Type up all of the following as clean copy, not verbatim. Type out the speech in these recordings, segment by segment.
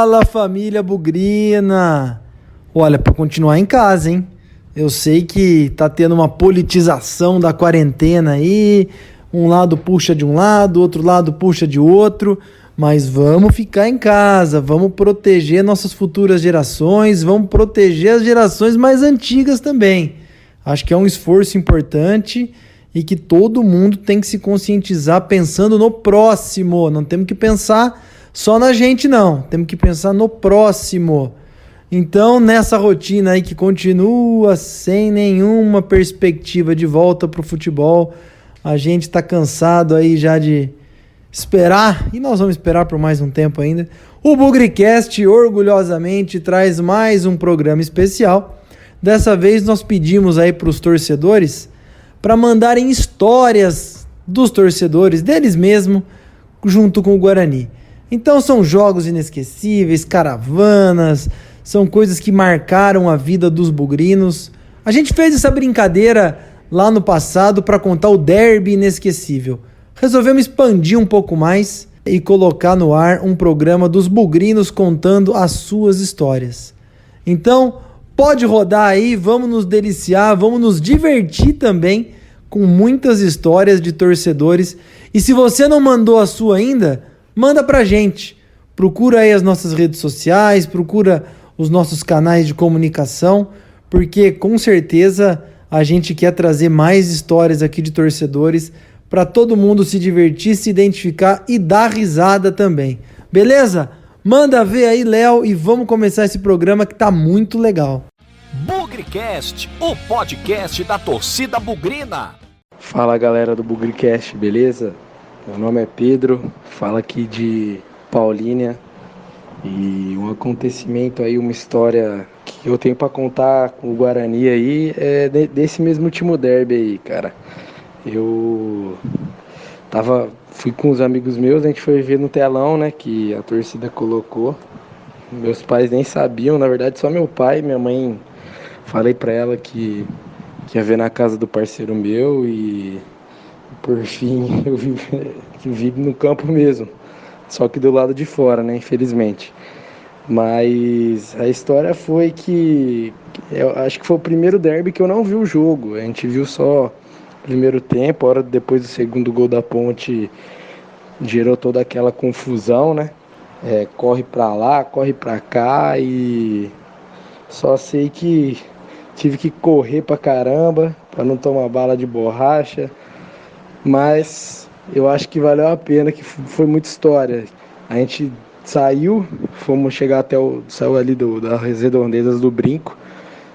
Fala, família bugrina! Olha, para continuar em casa, hein? Eu sei que tá tendo uma politização da quarentena aí, um lado puxa de um lado, outro lado puxa de outro, mas vamos ficar em casa, vamos proteger nossas futuras gerações, vamos proteger as gerações mais antigas também. Acho que é um esforço importante e que todo mundo tem que se conscientizar pensando no próximo. Não temos que pensar só na gente, não. Temos que pensar no próximo. Então, nessa rotina aí que continua sem nenhuma perspectiva de volta pro futebol, a gente tá cansado aí já de esperar, e nós vamos esperar por mais um tempo ainda. O Bugricast orgulhosamente traz mais um programa especial. Dessa vez nós pedimos aí para os torcedores para mandarem histórias dos torcedores, deles mesmo, junto com o Guarani. Então são jogos inesquecíveis, caravanas, são coisas que marcaram a vida dos bugrinos. A gente fez essa brincadeira lá no passado para contar o derby inesquecível. Resolvemos expandir um pouco mais e colocar no ar um programa dos bugrinos contando as suas histórias. Então, pode rodar aí, vamos nos deliciar, vamos nos divertir também com muitas histórias de torcedores. E se você não mandou a sua ainda, manda pra gente. Procura aí as nossas redes sociais, procura os nossos canais de comunicação, porque com certeza a gente quer trazer mais histórias aqui de torcedores para todo mundo se divertir, se identificar e dar risada também. Beleza? Manda ver aí, Léo, e vamos começar esse programa que tá muito legal. Bugricast, o podcast da torcida bugrina. Fala, galera do Bugricast, beleza? Meu nome é Pedro, falo aqui de Paulínia. E um acontecimento aí, uma história que eu tenho pra contar com o Guarani aí é desse mesmo último derby aí, cara. Eu fui com os amigos meus, a gente foi ver no telão, né, que a torcida colocou. Meus pais nem sabiam, na verdade só meu pai, minha mãe, falei pra ela que ia ver na casa do parceiro meu e por fim eu vi no campo mesmo. Só que do lado de fora, né, infelizmente. Mas a história foi que eu acho que foi o primeiro derby que eu não vi o jogo. A gente viu só o primeiro tempo, a hora depois do segundo gol da Ponte gerou toda aquela confusão, né? Corre pra lá, corre pra cá e só sei que tive que correr pra caramba pra não tomar bala de borracha. Mas eu acho que valeu a pena, que foi muita história. A gente saiu, fomos chegar saiu ali das redondezas do Brinco,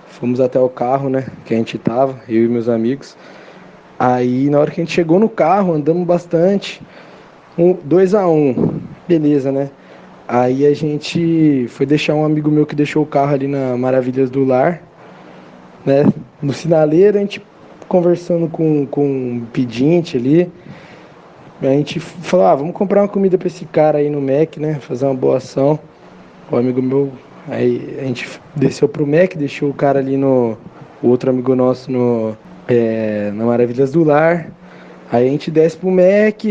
fomos até o carro, né, que a gente tava, eu e meus amigos. Aí na hora que a gente chegou no carro, andamos bastante, 2-1, beleza, né? Aí a gente foi deixar um amigo meu que deixou o carro ali na Maravilhas do Lar, né? No sinaleiro, a gente conversando com um pedinte ali. A gente falou, vamos comprar uma comida pra esse cara aí no Mac, né? Fazer uma boa ação. O amigo meu, aí a gente desceu pro Mac, deixou o cara ali o outro amigo nosso na Maravilhas do Lar. Aí a gente desce pro Mac,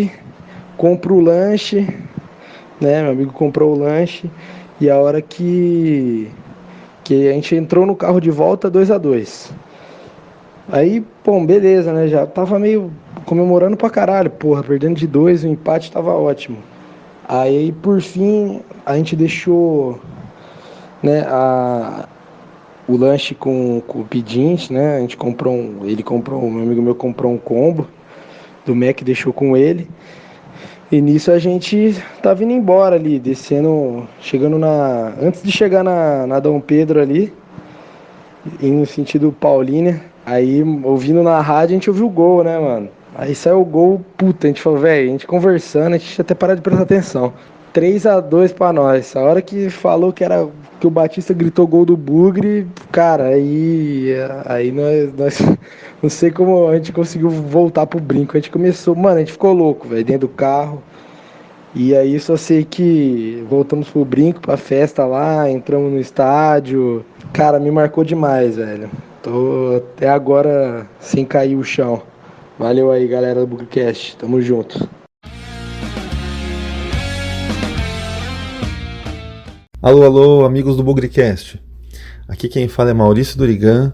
compra o lanche, né? Meu amigo comprou o lanche. E a hora que a gente entrou no carro de volta, 2-2. Aí, bom, beleza, né? Já tava meio comemorando pra caralho, porra, perdendo de 2, o empate tava ótimo. Aí, por fim, a gente deixou, né, o lanche com o pedinte, né? A gente comprou meu amigo meu comprou um combo do Mac, deixou com ele. E nisso a gente tava indo embora ali, chegando antes de chegar na Dom Pedro ali, indo no sentido Paulínia. Aí, ouvindo na rádio, a gente ouviu o gol, né, mano? Aí saiu o gol, puta, a gente falou, velho, a gente conversando, a gente tinha até parado de prestar atenção. 3-2 pra nós. A hora que falou que o Batista gritou gol do Bugre, cara, aí nós não sei como a gente conseguiu voltar pro Brinco. A gente começou, mano, a gente ficou louco, velho, dentro do carro. E aí só sei que voltamos pro Brinco, pra festa lá, entramos no estádio. Cara, me marcou demais, velho. Tô até agora sem cair o chão. Valeu aí, galera do Bugricast. Tamo junto. Alô, alô, amigos do Bugricast. Aqui quem fala é Maurício Durigan.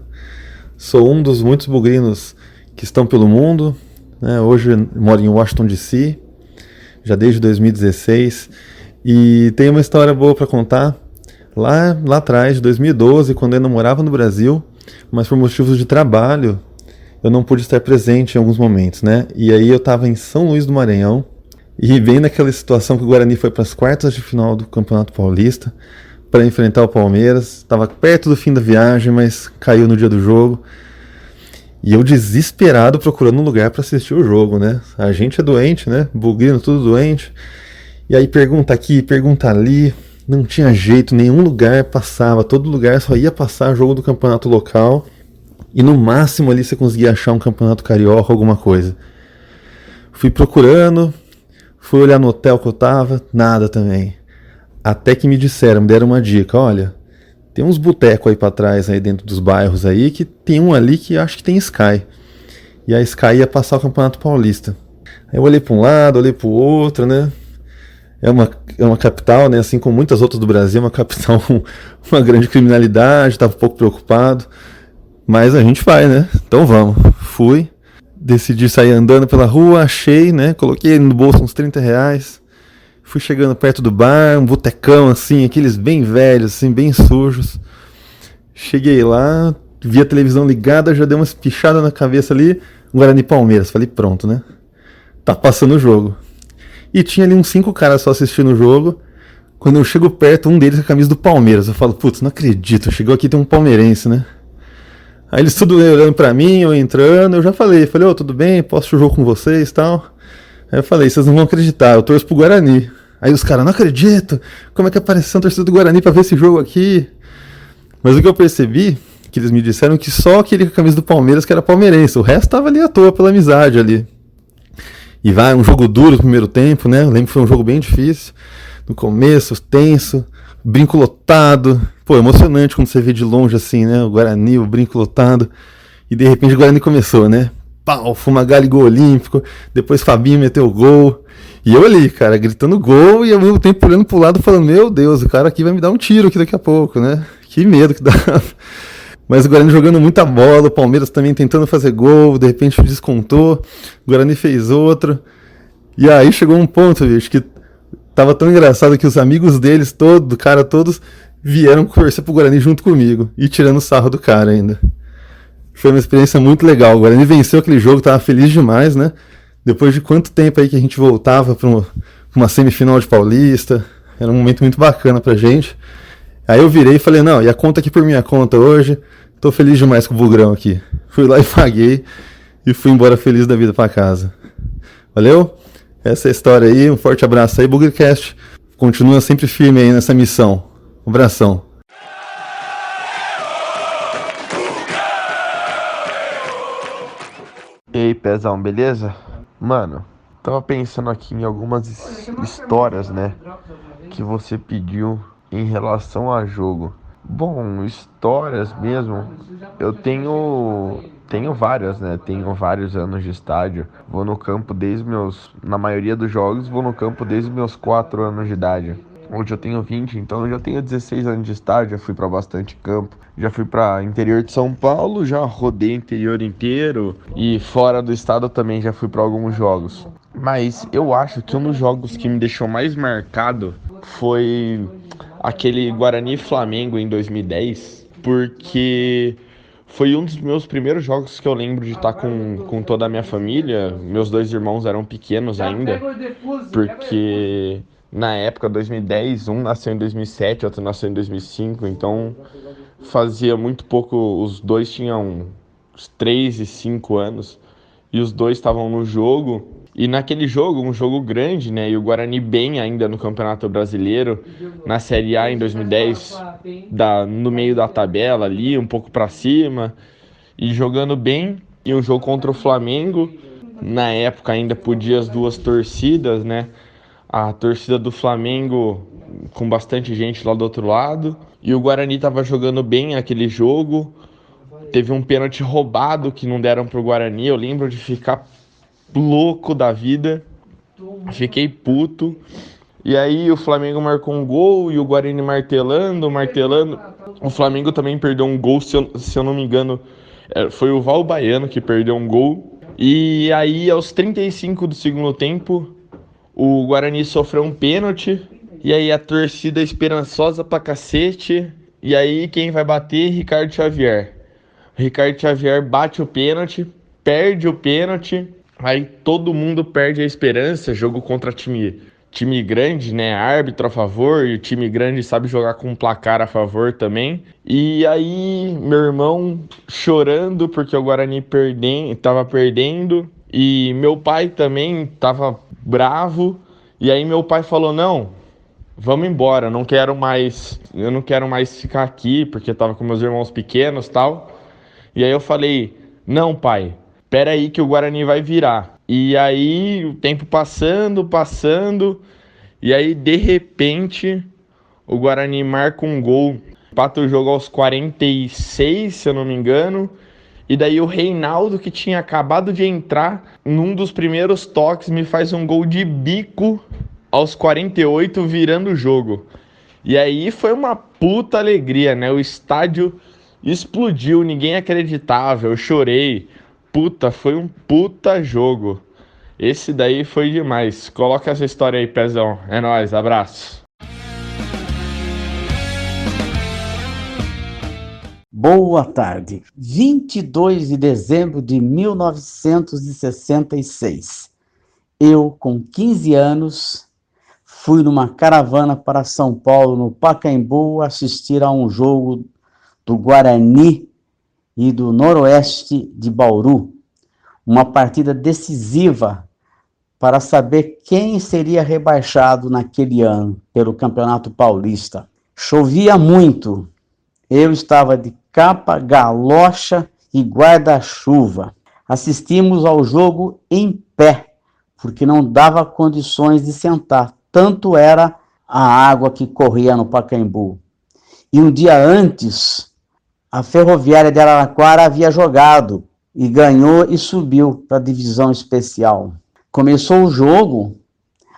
Sou um dos muitos bugrinos que estão pelo mundo, né? Hoje moro em Washington DC, já desde 2016, e tenho uma história boa para contar. Lá atrás, 2012, quando eu ainda morava no Brasil, mas por motivos de trabalho, eu não pude estar presente em alguns momentos, né? E aí eu estava em São Luís do Maranhão, e bem naquela situação que o Guarani foi para as quartas de final do Campeonato Paulista para enfrentar o Palmeiras. Estava perto do fim da viagem, mas caiu no dia do jogo. E eu desesperado procurando um lugar para assistir o jogo, né? A gente é doente, né? Bugrino, tudo doente. E aí pergunta aqui, pergunta ali. Não tinha jeito, nenhum lugar passava. Todo lugar só ia passar jogo do campeonato local. E no máximo ali você conseguia achar um campeonato carioca, alguma coisa. Fui procurando. Fui olhar no hotel que eu tava, nada também. Até que me deram uma dica, olha, tem uns botecos aí pra trás, aí dentro dos bairros aí, que tem um ali que acho que tem Sky. E a Sky ia passar o Campeonato Paulista. Aí eu olhei pra um lado, olhei pro outro, né? É uma capital, né? Assim como muitas outras do Brasil, uma capital com uma grande criminalidade, tava um pouco preocupado. Mas a gente vai, né? Então vamos. Fui. Decidi sair andando pela rua, achei, né? Coloquei no bolso uns R$ 30. Fui chegando perto do bar, um botecão assim, aqueles bem velhos, assim, bem sujos. Cheguei lá, vi a televisão ligada, já dei uma espichada na cabeça ali, Guarani Palmeiras. Falei, pronto, né? Tá passando o jogo. E tinha ali uns 5 caras só assistindo o jogo. Quando eu chego perto, um deles com a camisa do Palmeiras. Eu falo, putz, não acredito, chegou aqui tem um palmeirense, né? Aí eles tudo olhando pra mim, eu entrando, eu já falei, ô, tudo bem, posso assistir o jogo com vocês e tal. Aí eu falei, vocês não vão acreditar, eu torço pro Guarani. Aí os caras, não acredito, como é que apareceu a torcida do Guarani pra ver esse jogo aqui? Mas o que eu percebi, que eles me disseram que só aquele com a camisa do Palmeiras que era palmeirense, o resto tava ali à toa, pela amizade ali. E vai, um jogo duro no primeiro tempo, né, eu lembro que foi um jogo bem difícil, no começo, tenso, brinco lotado, pô, emocionante quando você vê de longe assim, né, o Guarani, o brinco lotado, e de repente o Guarani começou, né, pau, Fumagalli gol olímpico, depois Fabinho meteu o gol, e eu ali, cara, gritando gol e ao mesmo tempo olhando pro lado falando, meu Deus, o cara aqui vai me dar um tiro aqui daqui a pouco, né, que medo que dá. Mas o Guarani jogando muita bola, o Palmeiras também tentando fazer gol, de repente descontou, o Guarani fez outro, e aí chegou um ponto, bicho, que tava tão engraçado que os amigos deles, todos vieram torcer pro Guarani junto comigo. E tirando sarro do cara ainda. Foi uma experiência muito legal. O Guarani venceu aquele jogo, tava feliz demais, né? Depois de quanto tempo aí que a gente voltava pra uma semifinal de Paulista. Era um momento muito bacana pra gente. Aí eu virei e falei, não, e a conta aqui por minha conta hoje. Tô feliz demais com o Bugrão aqui. Fui lá e paguei. E fui embora feliz da vida pra casa. Valeu? Essa é a história aí, um forte abraço aí, Bugricast. Continua sempre firme aí nessa missão. Um abração. E aí, Pezão, beleza? Mano, tava pensando aqui em algumas histórias, né, que você pediu em relação a jogo. Bom, histórias mesmo, eu tenho várias, né? Tenho vários anos de estádio. Vou no campo na maioria dos jogos, vou no campo desde meus 4 anos de idade. Hoje eu tenho 20, então eu já tenho 16 anos de estádio, já fui pra bastante campo. Já fui pra interior de São Paulo, já rodei interior inteiro e fora do estado também já fui pra alguns jogos. Mas eu acho que um dos jogos que me deixou mais marcado foi aquele Guarani Flamengo em 2010, porque foi um dos meus primeiros jogos que eu lembro de estar com toda a minha família. Meus 2 irmãos eram pequenos ainda, porque na época, 2010, um nasceu em 2007, outro nasceu em 2005, então fazia muito pouco, os dois tinham uns 3 e 5 anos, e os dois estavam no jogo. E naquele jogo, um jogo grande, né? E o Guarani bem ainda no Campeonato Brasileiro, na Série A em 2010, no meio da tabela ali, um pouco para cima, e jogando bem. E um jogo contra o Flamengo, na época ainda podia as duas torcidas, né? A torcida do Flamengo com bastante gente lá do outro lado. E o Guarani estava jogando bem aquele jogo. Teve um pênalti roubado que não deram pro Guarani. Eu lembro de ficar louco da vida, fiquei puto. E aí o Flamengo marcou um gol e o Guarani martelando. O Flamengo também perdeu um gol, se eu não me engano, foi o Val Baiano que perdeu um gol. E aí aos 35 do segundo tempo, o Guarani sofreu um pênalti. E aí a torcida esperançosa pra cacete. E aí quem vai bater? Ricardo Xavier. Ricardo Xavier bate o pênalti, perde o pênalti. Aí todo mundo perde a esperança. Jogo contra time grande, né? Árbitro a favor. E o time grande sabe jogar com um placar a favor também. E aí meu irmão chorando porque o Guarani tava perdendo. E meu pai também tava bravo. E aí meu pai falou, não, vamos embora, eu não quero mais ficar aqui, porque eu tava com meus irmãos pequenos e tal. E aí eu falei, não pai, pera aí que o Guarani vai virar. E aí o tempo passando, e aí de repente o Guarani marca um gol, empata o jogo aos 46, se eu não me engano. E daí o Reinaldo, que tinha acabado de entrar, num dos primeiros toques, me faz um gol de bico aos 48, virando o jogo. E aí foi uma puta alegria, né? O estádio explodiu, ninguém acreditava, eu chorei. Puta, foi um puta jogo. Esse daí foi demais. Coloca essa história aí, Pezão. É nóis, abraço. Boa tarde. 22 de dezembro de 1966. Eu, com 15 anos, fui numa caravana para São Paulo, no Pacaembu, assistir a um jogo do Guarani e do Noroeste de Bauru. Uma partida decisiva para saber quem seria rebaixado naquele ano pelo Campeonato Paulista. Chovia muito. Eu estava de capa, galocha e guarda-chuva. Assistimos ao jogo em pé, porque não dava condições de sentar. Tanto era a água que corria no Pacaembu. E um dia antes, a Ferroviária de Araraquara havia jogado e ganhou e subiu para a divisão especial. Começou o jogo,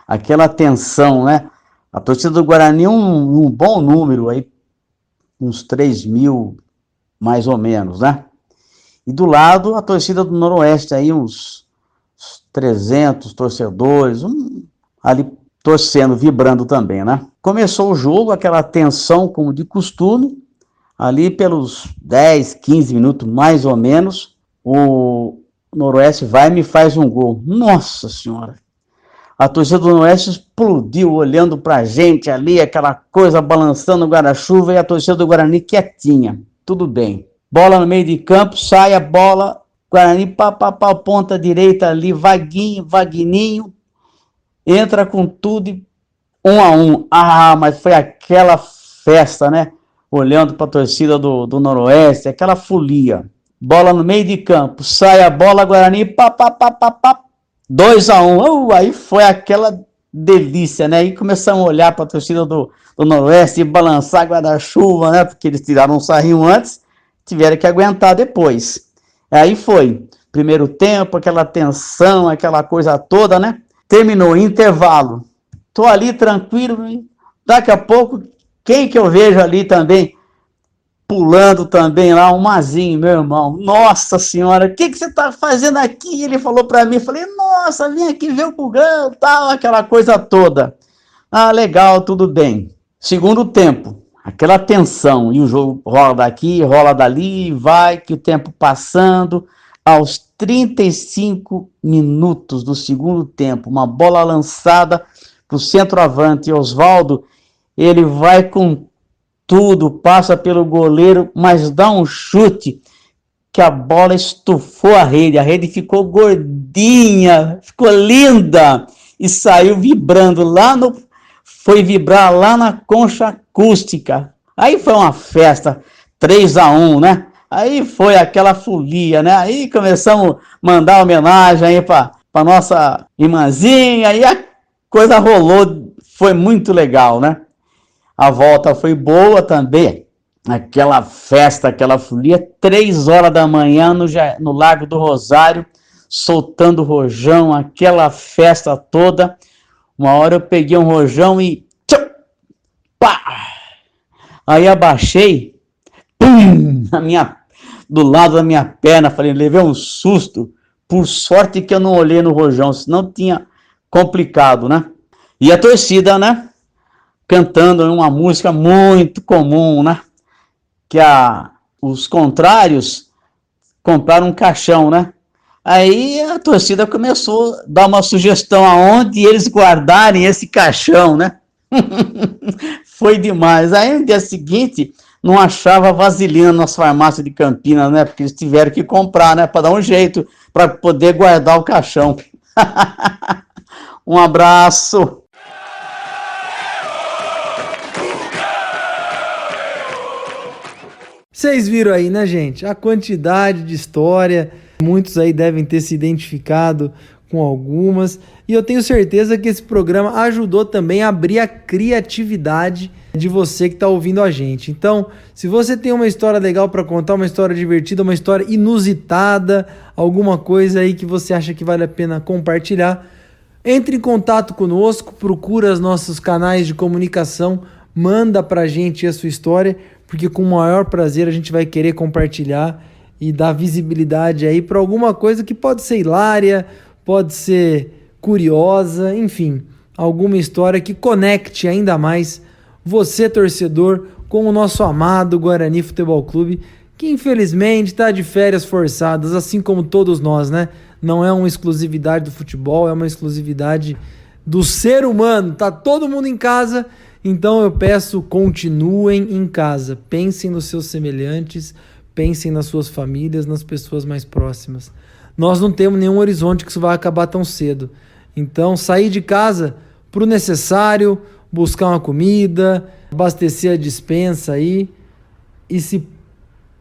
aquela tensão, né? A torcida do Guarani, um bom número, aí, uns 3 mil, mais ou menos, né? E do lado, a torcida do Noroeste, aí uns 300 torcedores, ali torcendo, vibrando também, né? Começou o jogo, aquela tensão, como de costume, ali pelos 10, 15 minutos, mais ou menos, o Noroeste vai e me faz um gol. Nossa Senhora! A torcida do Noroeste explodiu, olhando pra gente ali, aquela coisa balançando o guarda-chuva, e a torcida do Guarani quietinha. Tudo bem. Bola no meio de campo, sai a bola, Guarani, ponta direita ali, Vagninho, entra com tudo, 1-1. Ah, mas foi aquela festa, né? Olhando para a torcida do Noroeste, aquela folia. Bola no meio de campo, sai a bola, Guarani, 2-1. Aí foi aquela delícia, né? E começamos a olhar para a torcida do Noroeste e balançar guarda-chuva, né? Porque eles tiraram um sarrinho antes, tiveram que aguentar depois. Aí foi, primeiro tempo, aquela tensão, aquela coisa toda, né? Terminou, intervalo. Tô ali tranquilo, daqui a pouco, quem que eu vejo ali também, pulando também lá, um Mazinho, meu irmão. Nossa Senhora, o que você tá fazendo aqui? Ele falou para mim, falei, nossa, vim aqui ver o Bugão, tal, aquela coisa toda. Ah, legal, tudo bem. Segundo tempo, aquela tensão, e o jogo rola daqui, rola dali, vai, que o tempo passando. Aos 35 minutos do segundo tempo, uma bola lançada para o centroavante Oswaldo, ele vai com tudo, passa pelo goleiro, mas dá um chute que a bola estufou a rede ficou gordinha, ficou linda, e saiu vibrando foi vibrar lá na concha acústica. Aí foi uma festa, 3-1, né? Aí foi aquela folia, né? Aí começamos a mandar homenagem aí para nossa irmãzinha, aí a coisa rolou, foi muito legal, né? A volta foi boa também, aquela festa, aquela folia, 3 horas da manhã no Largo do Rosário, soltando rojão, aquela festa toda. Uma hora eu peguei um rojão e tchau, pá! Aí abaixei, pum, do lado da minha perna, falei, levei um susto. Por sorte que eu não olhei no rojão, senão tinha complicado, né? E a torcida, né? Cantando uma música muito comum, né? Que os contrários compraram um caixão, né? Aí a torcida começou a dar uma sugestão aonde eles guardarem esse caixão, né? Foi demais. Aí no dia seguinte não achava vaselina nas farmácias de Campinas, né? Porque eles tiveram que comprar, né? Para dar um jeito, para poder guardar o caixão. Um abraço. Vocês viram aí, né, gente? A quantidade de história. Muitos aí devem ter se identificado com algumas. E eu tenho certeza que esse programa ajudou também a abrir a criatividade de você que está ouvindo a gente. Então, se você tem uma história legal para contar, uma história divertida, uma história inusitada, alguma coisa aí que você acha que vale a pena compartilhar, entre em contato conosco, procura os nossos canais de comunicação, manda pra gente a sua história, porque com o maior prazer a gente vai querer compartilhar e dar visibilidade aí para alguma coisa que pode ser hilária, pode ser curiosa, enfim, alguma história que conecte ainda mais você, torcedor, com o nosso amado Guarani Futebol Clube, que infelizmente está de férias forçadas, assim como todos nós, né? Não é uma exclusividade do futebol, é uma exclusividade do ser humano. Tá todo mundo em casa, então eu peço, continuem em casa. Pensem nos seus semelhantes, pensem nas suas famílias, nas pessoas mais próximas. Nós não temos nenhum horizonte que isso vai acabar tão cedo. Então, sair de casa pro necessário, buscar uma comida, abastecer a despensa aí e se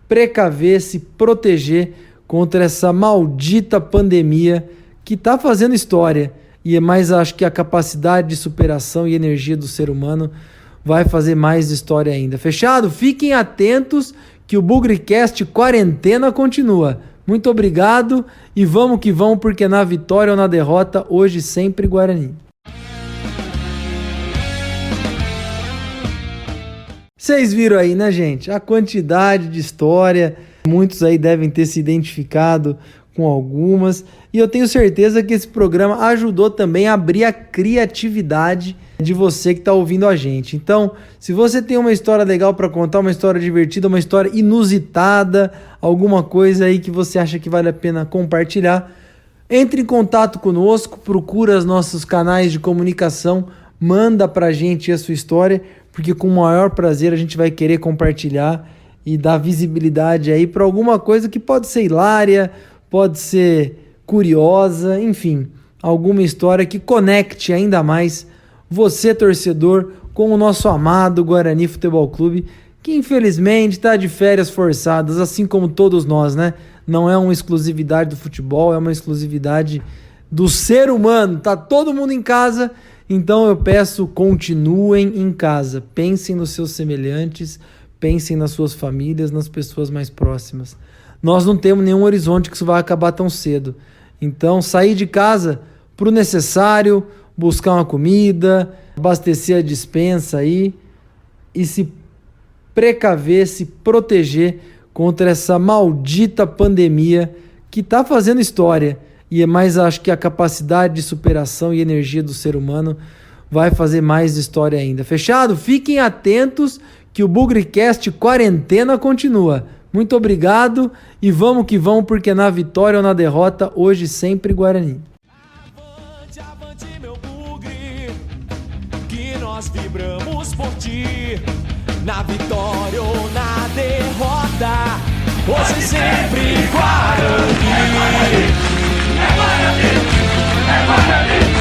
precaver, se proteger contra essa maldita pandemia que tá fazendo história. E mais acho que a capacidade de superação e energia do ser humano vai fazer mais história ainda. Fechado? Fiquem atentos que o BugriCast Quarentena continua. Muito obrigado e vamos que vamos, porque na vitória ou na derrota, hoje sempre Guarani. Vocês viram aí, né, gente? A quantidade de história. Muitos aí devem ter se identificado com algumas. E eu tenho certeza que esse programa ajudou também a abrir a criatividade de você que está ouvindo a gente. Então, se você tem uma história legal para contar, uma história divertida, uma história inusitada, alguma coisa aí que você acha que vale a pena compartilhar, entre em contato conosco, procura os nossos canais de comunicação, manda pra gente a sua história, porque com o maior prazer a gente vai querer compartilhar e dar visibilidade aí para alguma coisa que pode ser hilária, pode ser curiosa, enfim, alguma história que conecte ainda mais você, torcedor, com o nosso amado Guarani Futebol Clube, que infelizmente está de férias forçadas, assim como todos nós, né? Não é uma exclusividade do futebol, é uma exclusividade do ser humano. Tá todo mundo em casa, então eu peço, continuem em casa. Pensem nos seus semelhantes, pensem nas suas famílias, nas pessoas mais próximas. Nós não temos nenhum horizonte que isso vai acabar tão cedo. Então, sair de casa pro necessário, buscar uma comida, abastecer a despensa aí e se precaver, se proteger contra essa maldita pandemia que tá fazendo história. E é mais, acho que a capacidade de superação e energia do ser humano vai fazer mais história ainda. Fechado? Fiquem atentos que o BugriCast Quarentena continua. Muito obrigado e vamos que vamos, porque na vitória ou na derrota, hoje sempre Guarani. Avante, avante, meu bugre, que nós vibramos por ti. Na vitória ou na derrota, hoje sempre Guarani. É Guarani, é Guarani, é Guarani.